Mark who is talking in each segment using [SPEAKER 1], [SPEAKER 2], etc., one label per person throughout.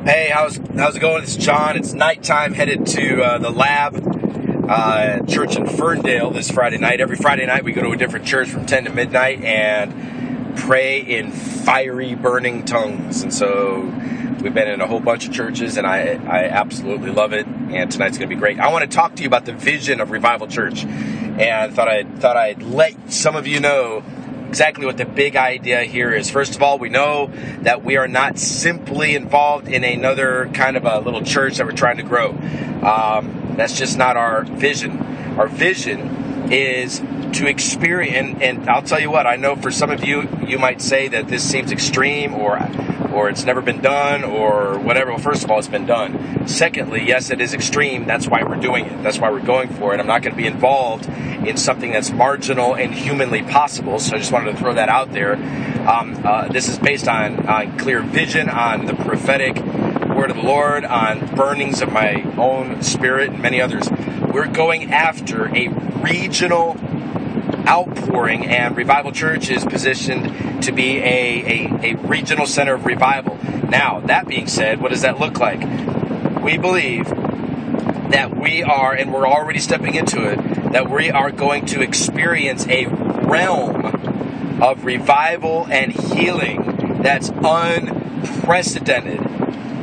[SPEAKER 1] Hey, how's it going? It's John. It's nighttime, headed to the Lab church in Ferndale this Friday night. Every Friday night we go to a different church from 10 to midnight and pray in fiery burning tongues. And so we've been in a whole bunch of churches, and I absolutely love it. And tonight's going to be great. I want to talk to you about the vision of Revival Church, and thought I'd let some of you know exactly what the big idea here is. First of all, we know that we are not simply involved in another kind of a little church that we're trying to grow. That's just not our vision. Our vision is to experience, and I'll tell you what, I know for some of you, you might say that this seems extreme or it's never been done or whatever. Well, first of all, it's been done. Secondly, yes, it is extreme. That's why we're doing it. That's why we're going for it. I'm not going to be involved in something that's marginal and humanly possible, so I just wanted to throw that out there. This is based on clear vision, on the prophetic word of the Lord, on burnings of my own spirit and many others. We're going after a regional outpouring, and Revival Church is positioned to be a regional center of revival. Now, that being said, what does that look like? We believe that we are, and we're already stepping into it, that we are going to experience a realm of revival and healing that's unprecedented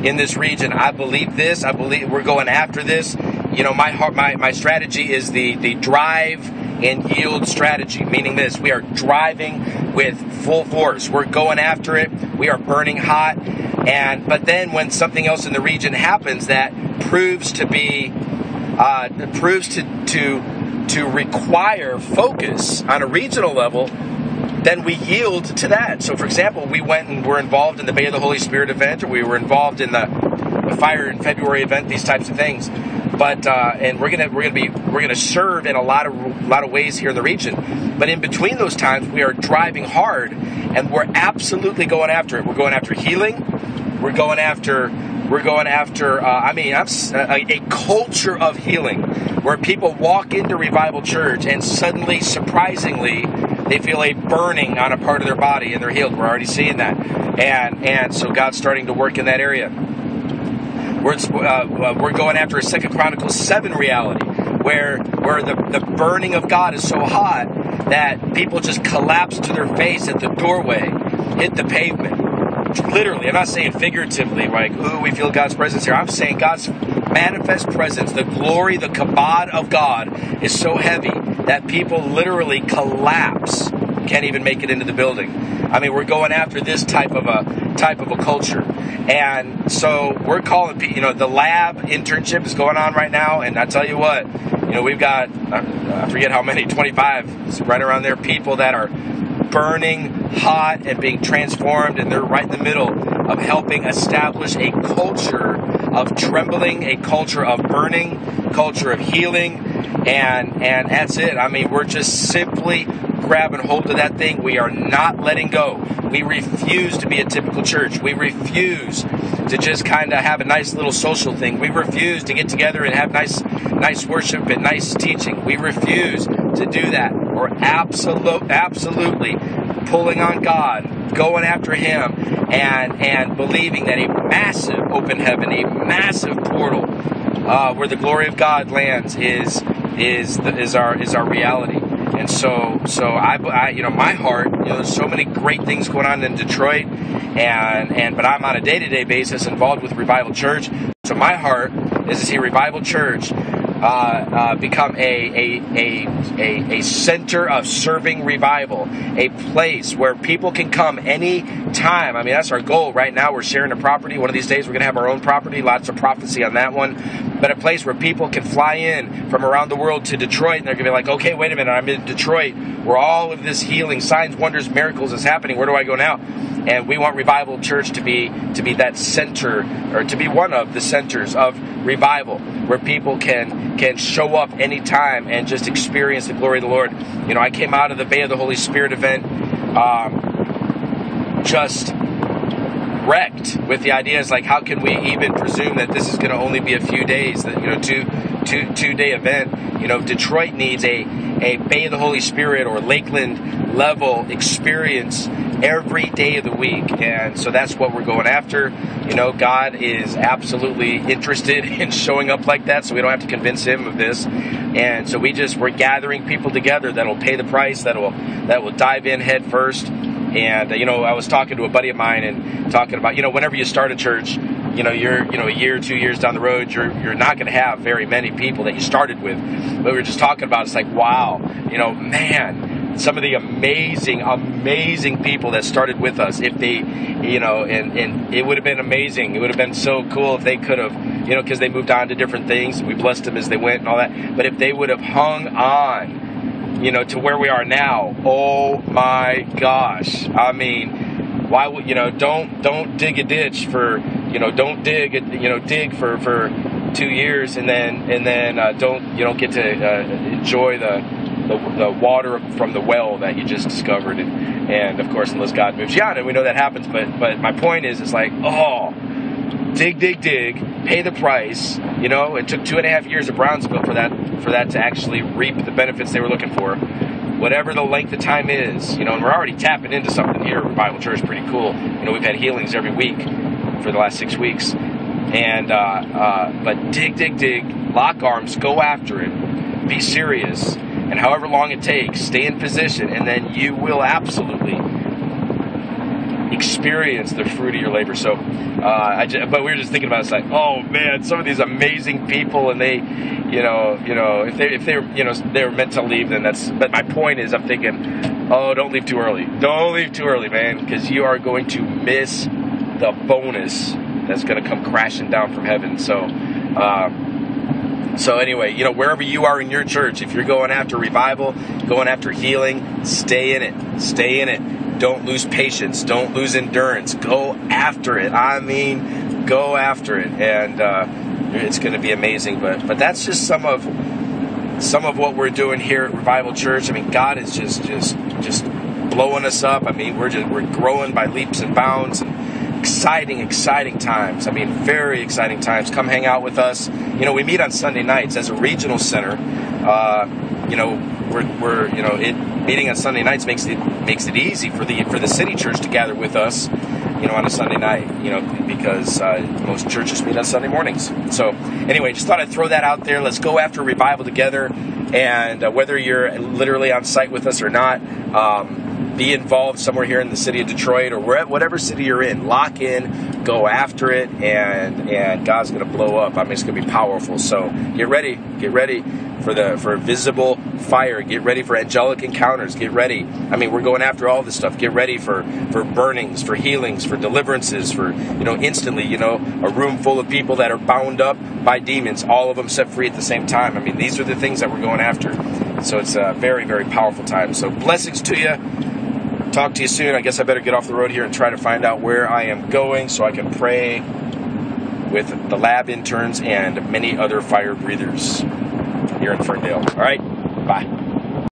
[SPEAKER 1] in this region. I believe this. I believe we're going after this. You know, my strategy is the drive and yield strategy, meaning this: we are driving with full force. We're going after it. We are burning hot. But then when something else in the region happens that proves to require focus on a regional level, then we yield to that. So, for example, we went and were involved in the Bay of the Holy Spirit event, or we were involved in the Fire in February event. These types of things. But and we're gonna serve in a lot of ways here in the region. But in between those times, we are driving hard, and we're absolutely going after it. We're going after healing. We're going after a culture of healing, where people walk into Revival Church and suddenly, surprisingly, they feel a burning on a part of their body and they're healed. We're already seeing that, and so God's starting to work in that area. We're going after a 2 Chronicles 7 reality, where the burning of God is so hot that people just collapse to their face at the doorway, hit the pavement. Literally, I'm not saying figuratively, like, ooh, we feel God's presence here. I'm saying God's manifest presence, the glory, the kabod of God is so heavy that people literally collapse, can't even make it into the building. I mean, we're going after this type of a culture. And so we're calling, the Lab internship is going on right now, and I tell you what, we've got, I forget how many, 25, it's right around there, people that are burning hot and being transformed, and they're right in the middle of helping establish a culture of trembling, a culture of burning, culture of healing, and that's it. I mean, we're just simply grabbing hold of that thing. We are not letting go. We refuse to be a typical church. We refuse to just kind of have a nice little social thing. We refuse to get together and have nice worship and nice teaching. We refuse to do that. We're absolutely pulling on God, going after Him, and believing that a massive open heaven, a massive portal where the glory of God lands is our reality. And so I my heart, there's so many great things going on in Detroit, but I'm on a day-to-day basis involved with Revival Church. So my heart is to see Revival Church become a center of serving revival, a place where people can come any time. I mean, that's our goal right now. We're sharing a property. One of these days we're going to have our own property. Lots of prophecy on that one. But a place where people can fly in from around the world to Detroit, and they're going to be like, okay, wait a minute, I'm in Detroit where all of this healing, signs, wonders, miracles is happening. Where do I go now? And we want Revival Church to be that center, or to be one of the centers of revival, where people can show up anytime and just experience the glory of the Lord. I came out of the Bay of the Holy Spirit event just wrecked with the ideas like, how can we even presume that this is going to only be a few days, that two-day event. Detroit needs a Bay of the Holy Spirit or Lakeland level experience every day of the week. And so that's what we're going after. You know, God is absolutely interested in showing up like that, so we don't have to convince him of this. And so we're gathering people together that'll pay the price, that will dive in head first. And you know, I was talking to a buddy of mine and talking about, you know, whenever you start a church, you know, you're, you know, a year, 2 years down the road, you're not going to have very many people that you started with. But we were just talking about, it's like, wow, you know, man, some of the amazing people that started with us, if they, you know, and it would have been amazing. It would have been so cool if they could have, you know, because they moved on to different things. We blessed them as they went and all that. But if they would have hung on, you know, to where we are now, oh my gosh. I mean, why would, you know, don't dig a ditch for, you know, don't dig for 2 years and then you don't get to enjoy the water from the well that you just discovered, and of course, unless God moves you on, and we know that happens. But my point is, it's like, oh, dig, pay the price. You know, it took 2.5 years of Brownsville for that to actually reap the benefits they were looking for. Whatever the length of time is, you know, and we're already tapping into something here at Revival Church, pretty cool. You know, we've had healings every week for the last 6 weeks. And, but dig, lock arms, go after it, be serious, and however long it takes, stay in position, and then you will absolutely experience the fruit of your labor. So, but we were just thinking about it, it's like, oh man, some of these amazing people, and they, you know, if they're, you know, they were meant to leave, then that's, but my point is, I'm thinking, oh, don't leave too early, man, because you are going to miss the bonus that's going to come crashing down from heaven. So anyway, you know, wherever you are in your church, if you're going after revival, going after healing, stay in it. Don't lose patience. Don't lose endurance. Go after it. I mean, go after it, and it's going to be amazing. But that's just some of what we're doing here at Revival Church. I mean, God is just blowing us up. I mean, we're growing by leaps and bounds, and exciting times. I mean, very exciting times. Come hang out with us. You know, we meet on Sunday nights as a regional center. You know, we're you know, meeting on Sunday nights makes it easy for the city church to gather with us, you know, on a Sunday night, you know, because most churches meet on Sunday mornings. So anyway, just thought I'd throw that out there. Let's go after revival together, and whether you're literally on site with us or not, be involved somewhere here in the city of Detroit, or whatever city you're in. Lock in, go after it, and God's going to blow up. I mean, it's going to be powerful. So get ready for visible fire. Get ready for angelic encounters. Get ready. I mean, we're going after all this stuff. Get ready for burnings, for healings, for deliverances, for, you know, instantly, you know, a room full of people that are bound up by demons, all of them set free at the same time. I mean, these are the things that we're going after. So it's a very, very powerful time. So blessings to you. Talk to you soon. I guess I better get off the road here and try to find out where I am going so I can pray with the lab interns and many other fire breathers here in Ferndale. All right, bye.